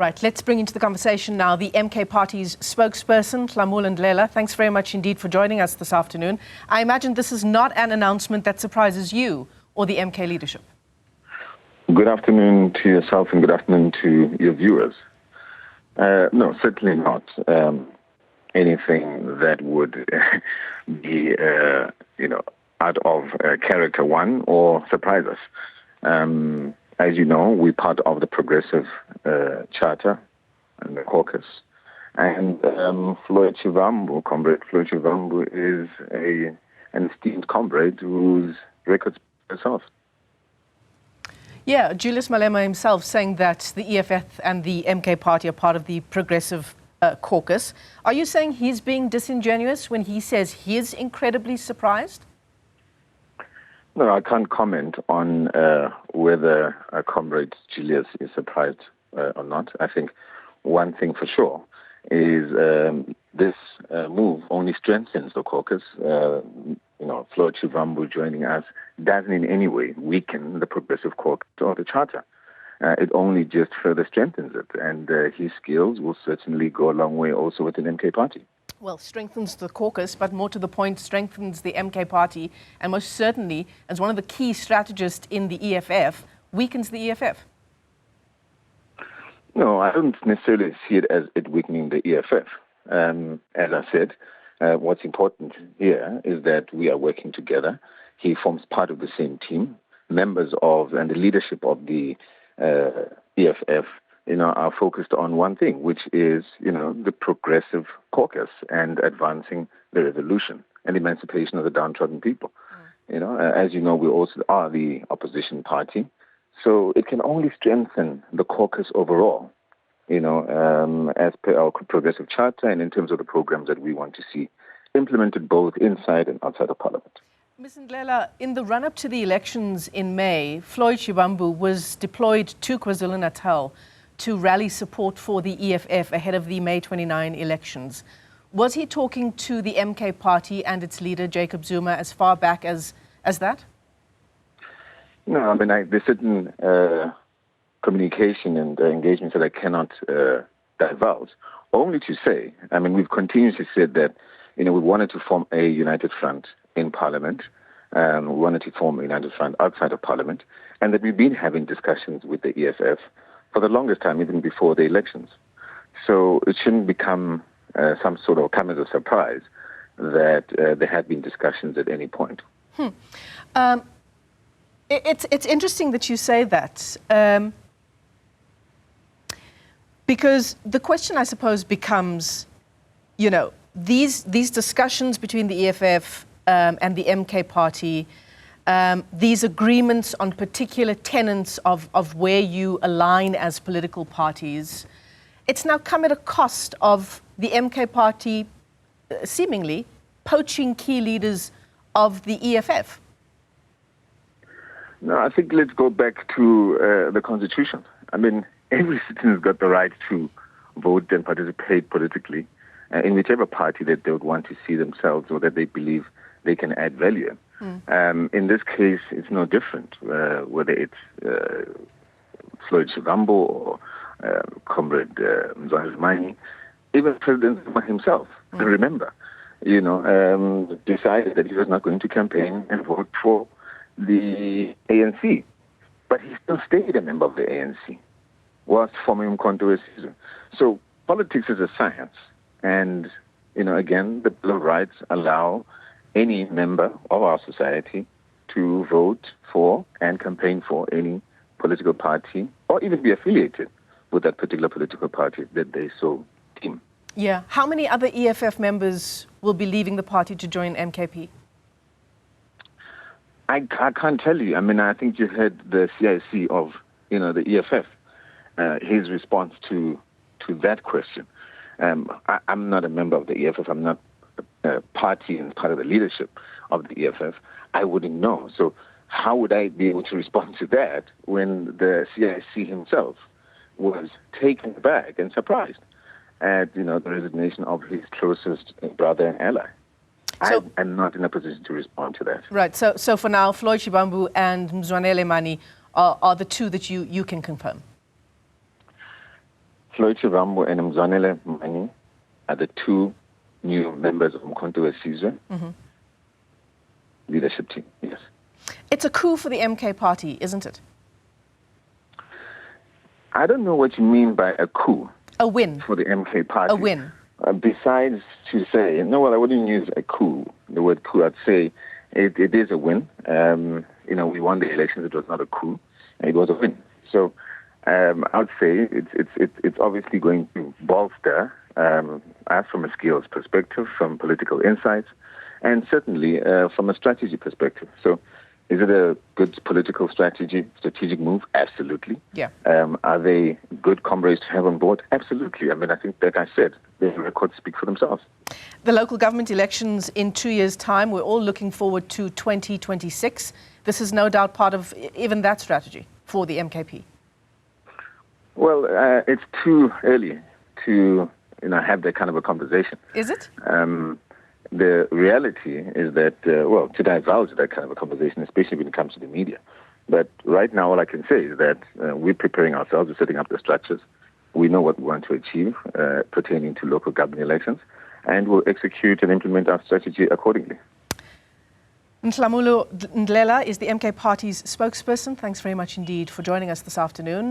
Right, let's bring into the conversation now the MK Party's spokesperson, Nhlamulo Ndhlela. Thanks very much indeed for joining us this afternoon. I imagine this is not an announcement that surprises you or the MK leadership. Good afternoon to yourself and good afternoon to your viewers. No, certainly not anything that would be, out of character one or surprise us. As you know, we're part of the Progressive Charter and the caucus. And Floyd Shivambu, Comrade Floyd Shivambu, is an esteemed comrade whose record speaks for itself. Yeah, Julius Malema himself saying that the EFF and the MK Party are part of the Progressive caucus. Are you saying he's being disingenuous when he says he's incredibly surprised? No, I can't comment on whether Comrade Julius is surprised or not. I think one thing for sure is this move only strengthens the caucus. Floyd Shivambu joining us doesn't in any way weaken the Progressive caucus or the Charter. It only just further strengthens it, and his skills will certainly go a long way also with an MK Party. Well, strengthens the caucus, but more to the point, strengthens the MK Party, and most certainly, as one of the key strategists in the EFF, weakens the EFF. No, I don't necessarily see it as it weakening the EFF. As I said, what's important here is that we are working together. He forms part of the same team. Members of and the leadership of the EFF are focused on one thing, which is, the Progressive caucus and advancing the revolution and emancipation of the downtrodden people. As you know, we also are the opposition party. So it can only strengthen the caucus overall, as per our Progressive Charter and in terms of the programs that we want to see implemented both inside and outside of Parliament. Ms. Ndhlela, in the run-up to the elections in May, Floyd Shivambu was deployed to KwaZulu-Natal to rally support for the EFF ahead of the May 29 elections. Was he talking to the MK Party and its leader, Jacob Zuma, as far back as that? No, there's certain communication and engagements that I cannot divulge. Only to say, we've continuously said that, we wanted to form a united front in Parliament. We wanted to form a united front outside of Parliament, and that we've been having discussions with the EFF for the longest time, even before the elections. So it shouldn't become some sort of come as a surprise that there had been discussions at any point. It's interesting that you say that, because the question, I suppose, becomes, these discussions between the EFF and the MK Party, these agreements on particular tenets of where you align as political parties, it's now come at a cost of the MK Party seemingly poaching key leaders of the EFF. No, I think let's go back to the Constitution. Every citizen has got the right to vote and participate politically in whichever party that they would want to see themselves or that they believe they can add value. In this case, it's no different, whether it's Floyd Shivambu or Comrade Nhlamulo, even President Zuma himself. Remember, decided that he was not going to campaign and vote for the ANC, but he still stayed a member of the ANC whilst forming Umkhonto weSizwe. So politics is a science, and again, the Bill of Rights allow any member of our society to vote for and campaign for any political party or even be affiliated with that particular political party that they so deem. Yeah. How many other EFF members will be leaving the party to join MKP? I can't tell you. I think you heard the CIC of, the EFF, his response to that question. I'm not a member of the EFF. I'm not a party and part of the leadership of the EFF. I wouldn't know. So how would I be able to respond to that when the CIC himself was taken aback and surprised at, the resignation of his closest brother and ally? So, I'm not in a position to respond to that. Right. So for now, Floyd Shivambu and Nhlamulo Ndhlela are the two that you can confirm? Floyd Shivambu and Nhlamulo Ndhlela are the two new members of Umkhonto weSizwe leadership team, yes. It's a coup for the MK party, isn't it? I don't know what you mean by a coup. A win. For the MK party. A win. Besides to say, no, well, I wouldn't use a coup, the word coup. I'd say it is a win. We won the elections. It was not a coup. It was a win. So I would say it's obviously going to bolster us from a skills perspective, from political insights, and certainly from a strategy perspective. So is it a good political strategic move? Absolutely. Yeah. Are they good comrades to have on board? Absolutely. I mean, I think, like I said, the records speak for themselves. The local government elections in 2 years' time, we're all looking forward to 2026. This is no doubt part of even that strategy for the MKP. Well, it's too early to have that kind of a conversation. Is it? The reality is that, to divulge that kind of a conversation, especially when it comes to the media. But right now, all I can say is that we're preparing ourselves, we're setting up the structures. We know what we want to achieve pertaining to local government elections, and we'll execute and implement our strategy accordingly. Nhlamulo Ndhlela is the MK Party's spokesperson. Thanks very much indeed for joining us this afternoon.